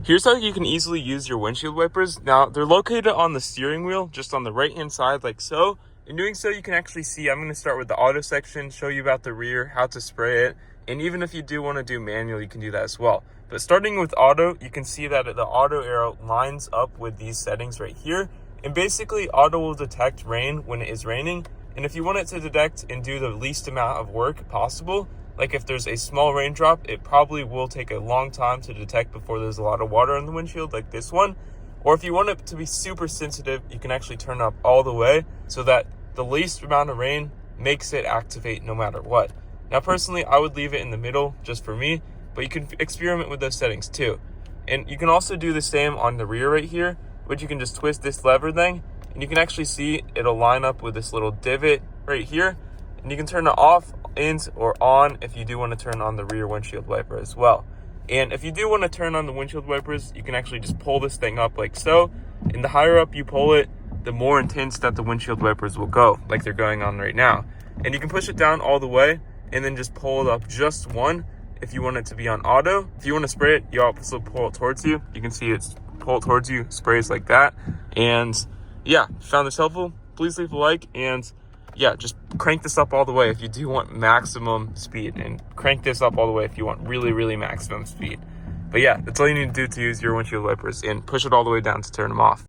Here's how you can easily use your windshield wipers. Now, they're located on the steering wheel, just on the right-hand side, like so. In doing so, you can actually see, I'm going to start with the auto section, show you about the rear, how to spray it. And even if you do want to do manual, you can do that as well. But starting with auto, you can see that the auto arrow lines up with these settings right here. And basically, auto will detect rain when it is raining. And if you want it to detect and do the least amount of work possible, like if there's a small raindrop, it probably will take a long time to detect before there's a lot of water on the windshield like this one. Or if you want it to be super sensitive, you can actually turn it up all the way so that the least amount of rain makes it activate no matter what. Now, personally, I would leave it in the middle just for me, but you can experiment with those settings too. And you can also do the same on the rear right here, which you can just twist this lever thing, and you can actually see it'll line up with this little divot right here. And you can turn it off, in, or on if you do want to turn on the rear windshield wiper as well. And if you do want to turn on the windshield wipers, you can actually just pull this thing up like so. And the higher up you pull it, the more intense that the windshield wipers will go, like they're going on right now. And you can push it down all the way and then just pull it up just one if you want it to be on auto. If you want to spray it, you also pull it towards you. You can see it's pull it towards you, sprays like that. And yeah, if you found this helpful, please leave a like, and yeah, just crank this up all the way if you do want maximum speed, and crank this up all the way if you want really, really maximum speed. But yeah, that's all you need to do to use your windshield wipers, and push it all the way down to turn them off.